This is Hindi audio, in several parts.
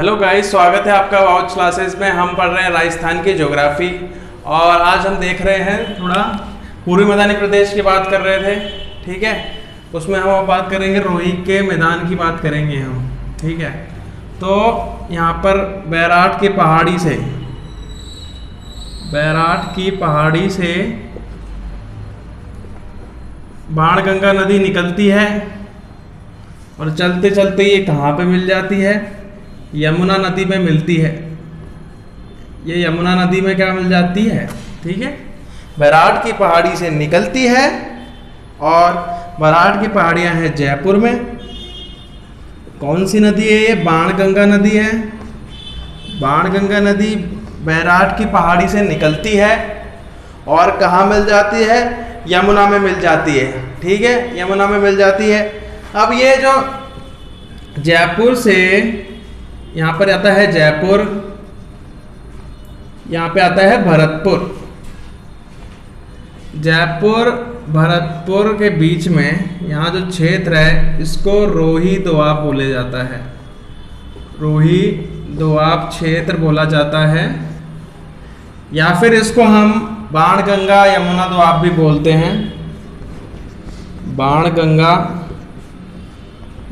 हेलो गाइस, स्वागत है आपका वाउच क्लासेस में। हम पढ़ रहे हैं राजस्थान की ज्योग्राफी और आज हम देख रहे हैं थोड़ा पूर्वी मैदानी प्रदेश की बात कर रहे थे। ठीक है, उसमें हम अब बात करेंगे रोहित के मैदान की बात करेंगे हम। ठीक है, तो यहाँ पर बैराट की पहाड़ी से बाणगंगा नदी निकलती है और चलते चलते ये कहाँ पे मिल जाती है? यमुना नदी में मिलती है। ये यमुना नदी में क्या मिल जाती है? ठीक है, बैराट की पहाड़ी से निकलती है और बैराट की पहाड़ियाँ हैं जयपुर में। कौन सी नदी है ये? बाणगंगा नदी है। बाणगंगा नदी बैराट की पहाड़ी से निकलती है और कहाँ मिल जाती है? यमुना में मिल जाती है। ठीक है, यमुना में मिल जाती है। अब ये जो जयपुर से यहाँ पर आता है जयपुर, यहाँ पे आता है भरतपुर। जयपुर भरतपुर के बीच में यहाँ जो क्षेत्र है इसको रोही दोआब बोले जाता है। रोही दोआब क्षेत्र बोला जाता है, या फिर इसको हम बाणगंगा यमुना दोआब भी बोलते हैं। बाणगंगा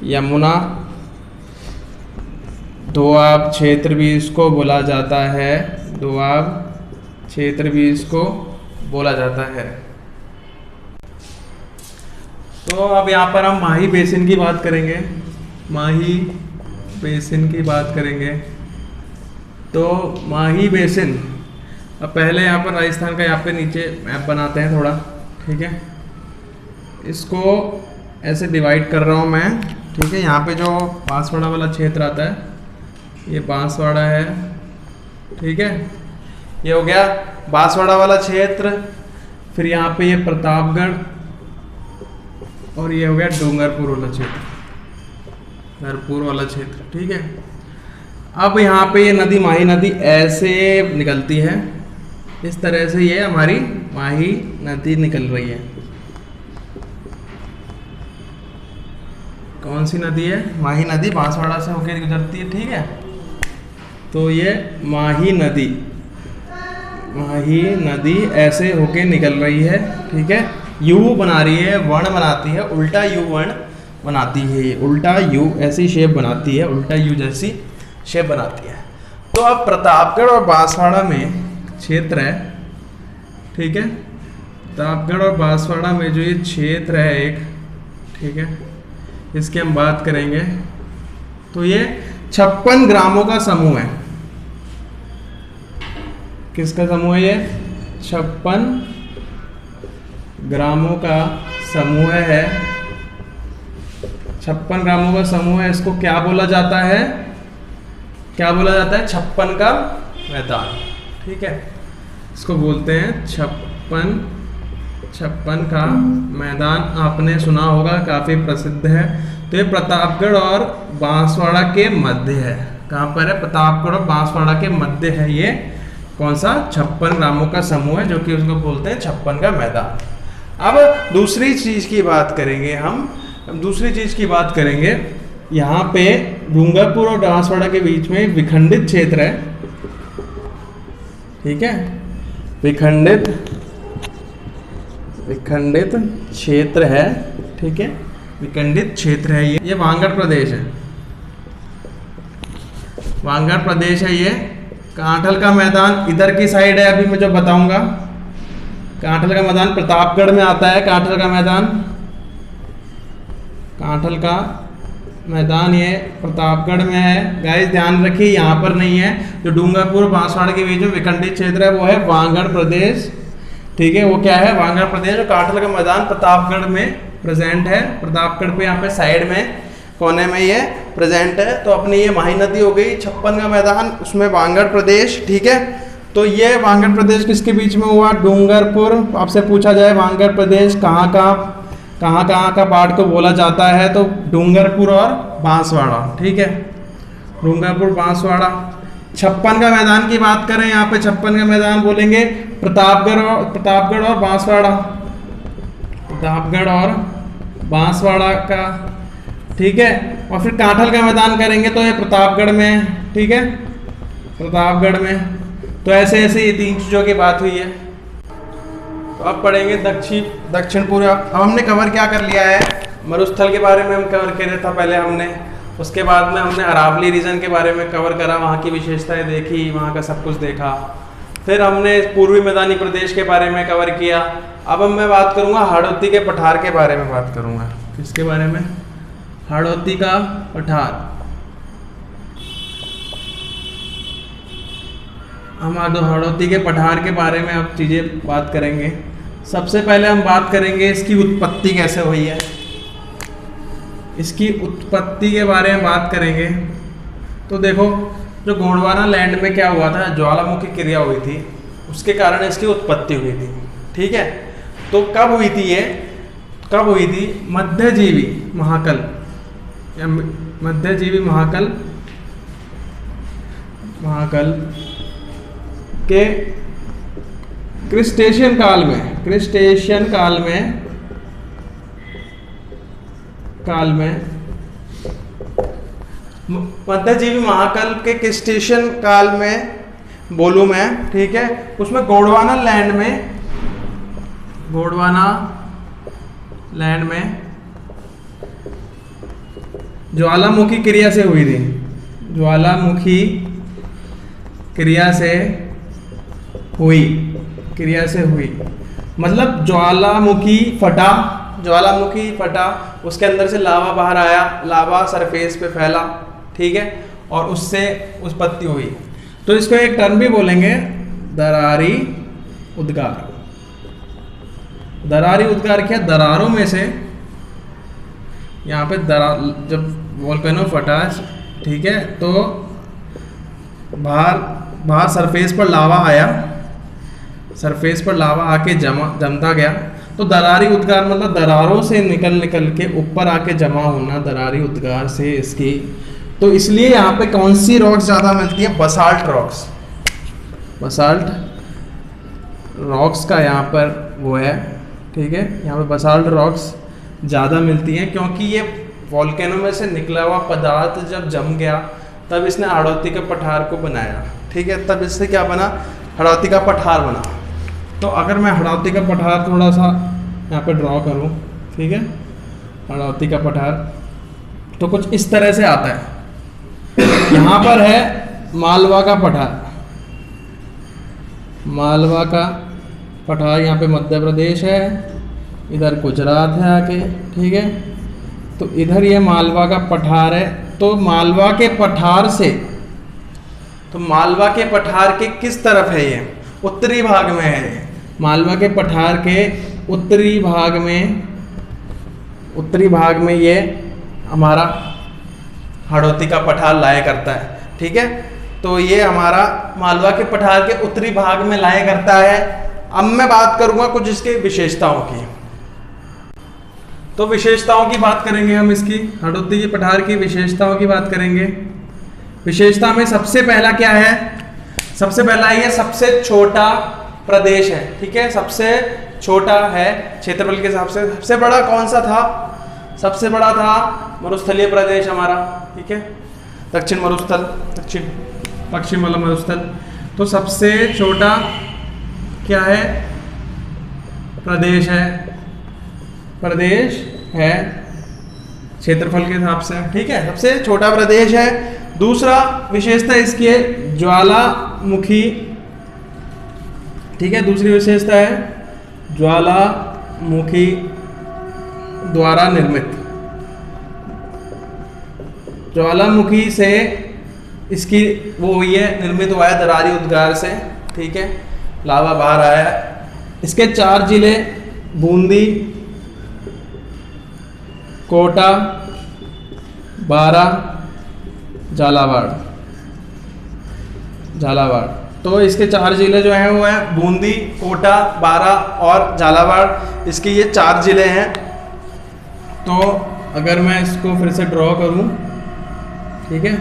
यमुना दोआब क्षेत्र भी इसको बोला जाता है। दोआब क्षेत्र भी इसको बोला जाता है। तो अब यहाँ पर हम माही बेसिन की बात करेंगे। माही बेसिन की बात करेंगे तो माही बेसिन, अब पहले यहाँ पर राजस्थान का यहाँ पे नीचे मैप बनाते हैं थोड़ा। ठीक है, इसको ऐसे डिवाइड कर रहा हूँ मैं। ठीक है, यहाँ पे जो बांसवाड़ा वाला क्षेत्र आता है ये बांसवाड़ा है। ठीक है, ये हो गया बांसवाड़ा वाला क्षेत्र। फिर यहाँ पे ये प्रतापगढ़ और ये हो गया डूंगरपुर वाला क्षेत्र, डूंगरपुर वाला क्षेत्र। ठीक है, अब यहाँ पे ये नदी माही नदी ऐसे निकलती है। इस तरह से ये हमारी माही नदी निकल रही है। कौन सी नदी है? माही नदी बांसवाड़ा से होकर गुजरती है। ठीक है, तो ये माही नदी ऐसे होके निकल रही है। ठीक है, यू बना रही है, वर्ण बनाती है, उल्टा यू वर्ण बनाती है। ये उल्टा यू ऐसी शेप बनाती है, उल्टा यू जैसी शेप बनाती है। तो अब प्रतापगढ़ और बांसवाड़ा में क्षेत्र है। ठीक है, प्रतापगढ़ और बांसवाड़ा में जो ये क्षेत्र है एक, ठीक है, इसकी हम बात करेंगे तो ये 56 ग्रामों का समूह है। किसका समूह है ये? 56 ग्रामों का समूह है। 56 ग्रामों का समूह है। इसको क्या बोला जाता है? क्या बोला जाता है? 56 का मैदान। ठीक है, इसको बोलते हैं 56 का मैदान। आपने सुना होगा, काफ़ी प्रसिद्ध है। तो ये प्रतापगढ़ और बांसवाड़ा के मध्य है। कहाँ पर है? प्रतापगढ़ और बांसवाड़ा के मध्य है ये कौन सा? 56 ग्रामों का समूह है, जो कि उसको बोलते हैं 56 का मैदान। अब दूसरी चीज़ की बात करेंगे हम। यहाँ पे डूंगरपुर और बांसवाड़ा के बीच में विखंडित क्षेत्र है। ठीक है, विखंडित क्षेत्र है। ठीक है, विखंडित क्षेत्र है ये वांगड़ प्रदेश है। वांगड़ प्रदेश है ये। कांठल का मैदान इधर की साइड है, अभी मैं जो बताऊंगा। कांठल का मैदान प्रतापगढ़ में आता है। कांठल का मैदान ये प्रतापगढ़ में है। गाइस ध्यान रखिए, यहाँ पर नहीं है। जो डूंगरपुर बांसवाड़ा के बीच में विखंडित क्षेत्र है वो है वांगड़ प्रदेश। ठीक है, वो क्या है? वांगड़ प्रदेश। और कांठल का मैदान प्रतापगढ़ में प्रेजेंट है। प्रतापगढ़ पे यहाँ पे साइड में कोने में ये प्रेजेंट है। तो अपनी ये माही नदी हो गई, 56 का मैदान, उसमें वांगड़ प्रदेश। ठीक है, तो ये वांगड़ प्रदेश किसके बीच में हुआ? डूंगरपुर। आपसे पूछा जाए वांगड़ प्रदेश कहाँ का पार्ट को बोला जाता है, तो डूंगरपुर और बांसवाड़ा। ठीक है, डूंगरपुर बांसवाड़ा। 56 का मैदान की बात करें, यहाँ पे 56 का मैदान बोलेंगे प्रतापगढ़ और बांसवाड़ा। प्रतापगढ़ और बांसवाड़ा का। ठीक है, और फिर कांठल का मैदान करेंगे तो ये प्रतापगढ़ में ठीक है, प्रतापगढ़ में। तो ऐसे ऐसे ये 3 चीज़ों की बात हुई है। तो अब पढ़ेंगे दक्षिण पूर्व। अब हमने कवर क्या कर लिया है, मरुस्थल के बारे में हम कवर किया था पहले हमने, उसके बाद में हमने अरावली रीजन के बारे में कवर करा, वहाँ की विशेषताएं देखी, वहाँ का सब कुछ देखा। फिर हमने पूर्वी मैदानी प्रदेश के बारे में कवर किया। अब मैं बात करूँगा हाड़ौती के पठार के बारे में बात करूँगा। किसके बारे में? हाड़ौती का पठार। हम हाड़ौती के पठार के बारे में अब चीज़ें बात करेंगे। सबसे पहले हम बात करेंगे इसकी उत्पत्ति कैसे हुई है। इसकी उत्पत्ति के बारे में बात करेंगे। तो देखो, जो गोंडवाना लैंड में क्या हुआ था, ज्वालामुखी क्रिया हुई थी, उसके कारण इसकी उत्पत्ति हुई थी। ठीक है, तो कब हुई थी ये? कब हुई थी? मध्यजीवी महाकल या मध्यजीवी महाकल के क्रिस्टेशियन काल में मध्यजीवी महाकाल के क्रिस्टेशियन काल में बोलूं मैं, ठीक है, उसमें गोंडवाना लैंड में ज्वालामुखी क्रिया से हुई थी। ज्वालामुखी क्रिया से हुई मतलब ज्वालामुखी फटा, उसके अंदर से लावा बाहर आया, लावा सरफेस पे फैला, ठीक है, और उससे उत्पत्ति हुई। तो इसको एक टर्म भी बोलेंगे, दरारी उद्गार। दरारी उद्गार क्या? दरारों में से, यहाँ पे जब वोल्केनो फटा, ठीक है, तो बाहर सरफेस पर लावा आया, सरफेस पर लावा आके जमता गया, तो दरारी उद्गार मतलब दरारों से निकल के ऊपर आके जमा होना, दरारी उद्गार से इसकी। तो इसलिए यहाँ पे कौन सी रॉक्स ज़्यादा मिलती है? बसाल्ट रॉक्स का यहाँ पर वो है, ठीक है, यहाँ पे बसाल्ट रॉक्स ज़्यादा मिलती हैं, क्योंकि ये वोल्केनो में से निकला हुआ पदार्थ जब जम गया तब इसने हाड़ौती के पठार को बनाया, ठीक है, तब इससे क्या बना? हाड़ौती का पठार बना। तो अगर मैं हाड़ौती का पठार थोड़ा सा यहाँ पे ड्रॉ करूँ, ठीक है, हाड़ौती का पठार तो कुछ इस तरह से आता है। यहाँ पर है मालवा का पठार, यहाँ पे मध्य प्रदेश है, इधर गुजरात है आके, ठीक है, तो इधर ये मालवा का पठार है। तो मालवा के पठार के किस तरफ है ये? उत्तरी भाग में है। मालवा के पठार के उत्तरी भाग में ये हमारा हाड़ौती का पठार लाया करता है, ठीक है। तो ये हमारा मालवा के पठार के उत्तरी भाग में लाया करता है। अब मैं बात करूंगा कुछ इसके विशेषताओं की। तो विशेषताओं की बात करेंगे हम, इसकी हाड़ौती के पठार की विशेषताओं की बात करेंगे। विशेषता में सबसे पहला क्या है? सबसे पहला ये सबसे छोटा प्रदेश है, ठीक है, सबसे छोटा है क्षेत्रफल के हिसाब से। सबसे बड़ा कौन सा था? सबसे बड़ा था मरुस्थलीय प्रदेश हमारा, ठीक है, पश्चिम वाला मरुस्थल। तो सबसे छोटा क्या है? प्रदेश है क्षेत्रफल के हिसाब से, ठीक है, सबसे छोटा प्रदेश है। दूसरा विशेषता इसकी है ज्वालामुखी, ठीक है, दूसरी विशेषता है ज्वालामुखी द्वारा निर्मित। ज्वालामुखी से इसकी वो हुई है, निर्मित हुआ है दरारी उद्गार से, ठीक है, लावा बाहर आया है। इसके 4 जिले बूंदी, कोटा, बारा, झालावाड़। तो इसके 4 जिले जो हैं वो हैं बूंदी, कोटा, बारा और झालावाड़। इसके ये 4 जिले हैं। तो अगर मैं इसको फिर से ड्रॉ करूं, ठीक है,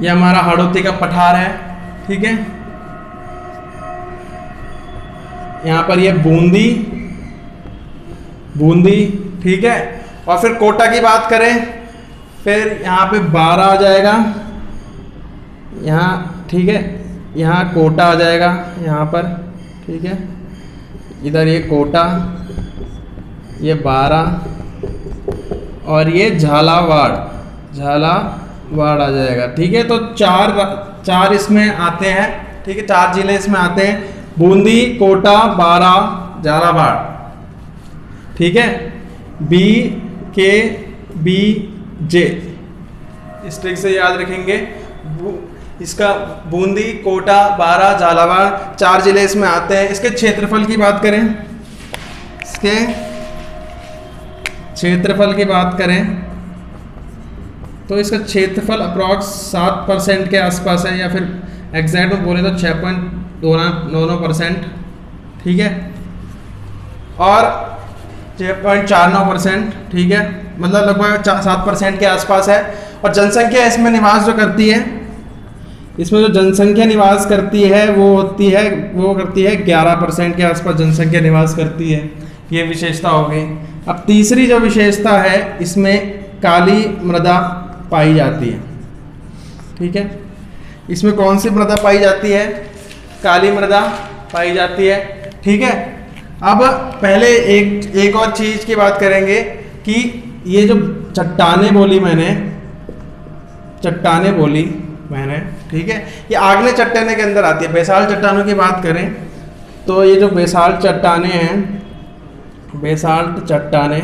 ये हमारा हाड़ौती का पठार है, ठीक है, यहाँ पर ये बूंदी, ठीक है, और फिर कोटा की बात करें फिर यहाँ पे 12 आ जाएगा यहाँ, ठीक है। यहाँ कोटा आ जाएगा यहाँ पर, ठीक है। इधर ये कोटा, ये 12 और ये झालावाड़ आ जाएगा, ठीक है। तो चार इसमें आते हैं, ठीक है। 4 जिले इसमें आते हैं, बूंदी, कोटा, 12, झालावाड़, ठीक है। BKBJ इस ट्रिक से याद रखेंगे। इसका बूंदी, कोटा, 12, झालावाड़ 4 जिले इसमें आते हैं। इसके क्षेत्रफल की बात करें, इसके क्षेत्रफल की बात करें तो इसका क्षेत्रफल अप्रॉक्स 7% के आसपास है, या फिर एग्जैक्ट में बोले तो 6.99%, ठीक है। और 6.49%, ठीक है। मतलब लगभग 7% के आसपास है। और जनसंख्या इसमें निवास जो करती है, इसमें जो जनसंख्या निवास करती है वो करती है 11% के आसपास जनसंख्या निवास करती है। ये विशेषता हो गई। अब तीसरी जो विशेषता है, इसमें काली मृदा पाई जाती है, ठीक है। इसमें कौन सी मृदा पाई जाती है? काली मृदा पाई जाती है, ठीक है। अब पहले एक और चीज की बात करेंगे कि ये जो चट्टाने बोली मैंने, ठीक है, ये आग्नेय चट्टाने के अंदर आती है। बेसाल्ट चट्टानों की बात करें तो ये जो बेसाल्ट चट्टाने हैं, बेसाल्ट चट्टाने,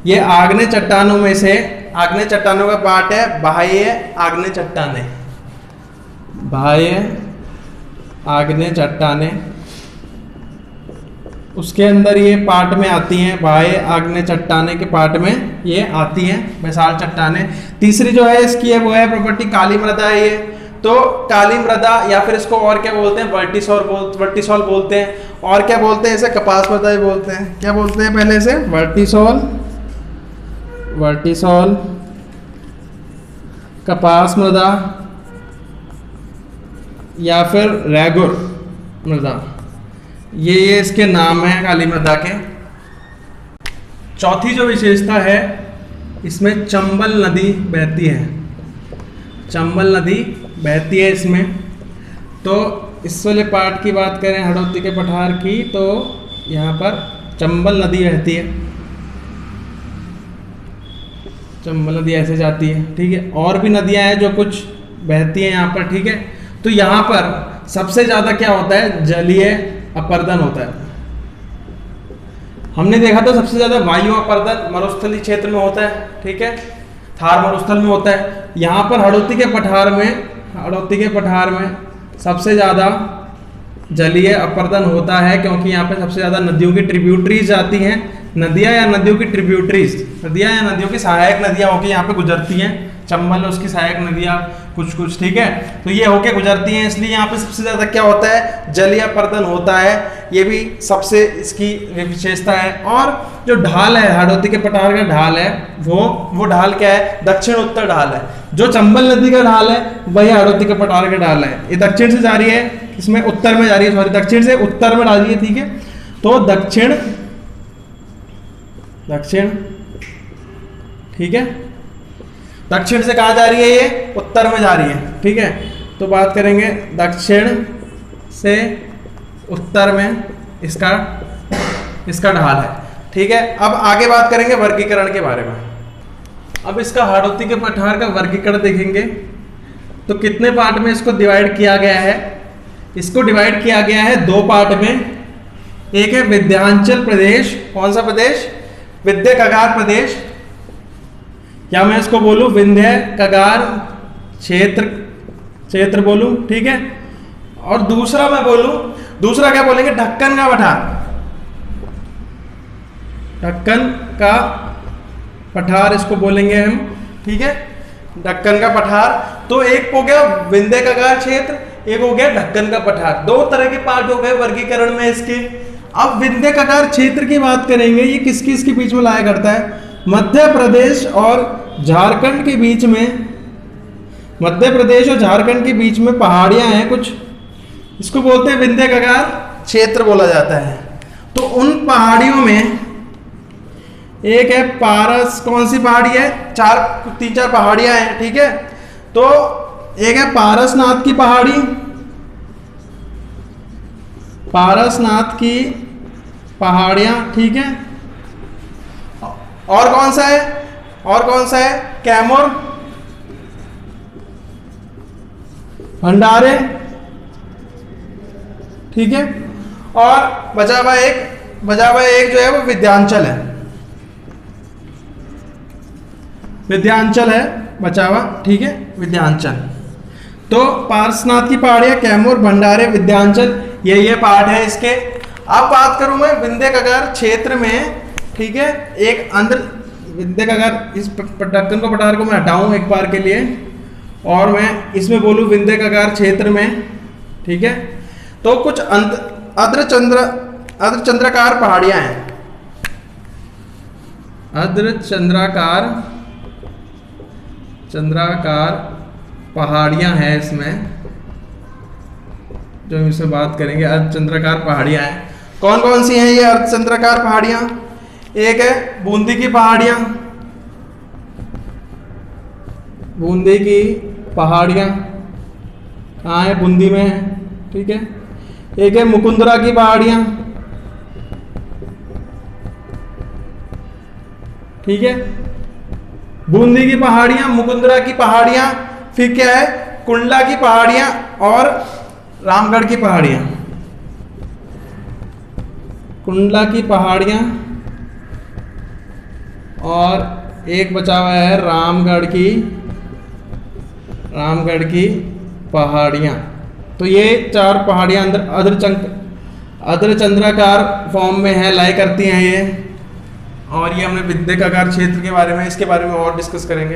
ये आग्नेय चट्टानों में से, आग्नेय चट्टानों का पार्ट है बाह्य आग्नेय चट्टाने, बाह्य आग्नेय चट्टाने, उसके अंदर ये पार्ट में आती हैं। बाह्य आग्नेय चट्टाने के पार्ट में ये आती हैं बेसाल्ट चट्टाने। तीसरी जो है इसकी है वो है प्रॉपर्टी काली मृदा है ये। तो काली मृदा, या फिर इसको और क्या बोलते हैं, वर्टिसॉल बोलते हैं। और क्या बोलते हैं इसे? कपास मृदा ही बोलते हैं। क्या बोलते हैं पहले से? वर्टिसॉल, कपास मृदा या फिर रेगुर मृदा, ये इसके नाम है काली मृदा के। चौथी जो विशेषता है, इसमें चंबल नदी बहती है, चंबल नदी बहती है इसमें। तो इस वाले पार्ट की बात करें हड़ौती के पठार की, तो यहाँ पर चंबल नदी बहती है, चंबल नदी ऐसे जाती है, ठीक है। और भी नदियाँ हैं जो कुछ बहती हैं यहाँ पर, ठीक है। तो यहाँ पर सबसे ज़्यादा क्या होता है? जलीय अपर्दन होता है। हमने देखा था सबसे ज्यादा वायु अपर्दन मरुस्थलीय क्षेत्र में होता है, ठीक है, थार मरुस्थल में होता है। यहाँ पर हड़ौती के पठार में सबसे ज्यादा जलीय अपर्दन होता है, क्योंकि यहाँ पे सबसे ज्यादा नदियों की ट्रिब्यूटरीज आती हैं। नदियाँ या नदियों की ट्रिब्यूटरीज, नदियाँ या नदियों की सहायक नदियाँ होकर यहाँ पे गुजरती हैं। चंबल उसकी सहायक नदियाँ कुछ, ठीक है। तो ये होके गुजरती हैं, इसलिए यहाँ पे सबसे ज्यादा क्या होता है? जलीय अपर्दन होता है। ये भी सबसे इसकी विशेषता है। और जो ढाल है, हड़ौती के पठार का ढाल है, वो ढाल क्या है? दक्षिण उत्तर ढाल है। जो चंबल नदी का ढाल है वही हड़ौती के पठार का ढाल है। ये दक्षिण से जा रही है, इसमें उत्तर में जा रही है, सॉरी, दक्षिण से उत्तर में डाल रही है, ठीक है। तो दक्षिण, ठीक है, दक्षिण से कहाँ जा रही है? ये उत्तर में जा रही है, ठीक है। तो बात करेंगे दक्षिण से उत्तर में इसका ढाल है, ठीक है। अब आगे बात करेंगे वर्गीकरण के बारे में। अब इसका हड़ौती के पठार का वर्गीकरण देखेंगे तो कितने पार्ट में इसको डिवाइड किया गया है? इसको डिवाइड किया गया है 2 पार्ट में। एक है विंध्याचल प्रदेश, कौन सा प्रदेश? विंध्य कगार प्रदेश, या मैं इसको बोलूं विंध्य कगार क्षेत्र बोलूं, ठीक है। और दूसरा मैं बोलूं, दूसरा क्या बोलेंगे? ढक्कन का पठार, ढक्कन का पठार इसको बोलेंगे हम, ठीक है, ढक्कन का पठार। तो एक हो गया विंध्य कगार क्षेत्र, एक हो गया ढक्कन का पठार। 2 तरह के पार्ट हो गए वर्गीकरण में इसके। अब विंध्य कगार क्षेत्र की बात करेंगे, ये किसके बीच में लाया करता है? मध्य प्रदेश और झारखंड के बीच में, मध्य प्रदेश और झारखंड के बीच में पहाड़ियां हैं कुछ, इसको बोलते हैं विंध्य कगार क्षेत्र बोला जाता है। तो उन पहाड़ियों में एक है पारस, कौन सी पहाड़ी है, तीन चार पहाड़ियां हैं, ठीक है। तो एक है पारसनाथ की पहाड़ी, पारसनाथ की पहाड़ियां, ठीक है। और कौन सा है, और कौन सा है, कैमूर, भंडारे, ठीक है। और बचा हुआ एक जो है वो विंध्याचल है, विंध्याचल है बचा हुआ, ठीक है, विंध्याचल। तो पारसनाथ की पहाड़ियां, कैमूर, भंडारे, विंध्याचल, ये पार्ट है इसके। अब बात करूं मैं विंध्य कगार क्षेत्र में, ठीक है, एक अंदर विंध्य कगार, इस ढक्कन को पठार को मैं हटाऊं एक बार के लिए और मैं इसमें बोलूं विंध्य कगार क्षेत्र में, ठीक है। तो कुछ अर्धचंद्राकार पहाड़ियां हैं, चंद्राकार पहाड़ियां हैं इसमें, जो हम इससे बात करेंगे। अर्धचंद्राकार पहाड़ियां हैं, कौन कौन सी हैं ये अर्धचंद्राकार पहाड़ियां? एक है बूंदी की पहाड़ियां, बूंदी की पहाड़ियां कहाँ है, बूंदी में है, ठीक है। एक है मुकुंदरा की पहाड़ियां, ठीक है, बूंदी की पहाड़ियां, मुकुंदरा की पहाड़ियां, फिर क्या है, कुंडला की पहाड़ियां और रामगढ़ की पहाड़ियां, कुंडला की पहाड़ियां और एक बचा हुआ है रामगढ़ की पहाड़ियां। तो ये चार पहाड़ियां अंदर अर्धचंद्राकार फॉर्म में है, लाई करती हैं ये। और ये हमने विंध्य कगार क्षेत्र के बारे में, इसके बारे में और डिस्कस करेंगे।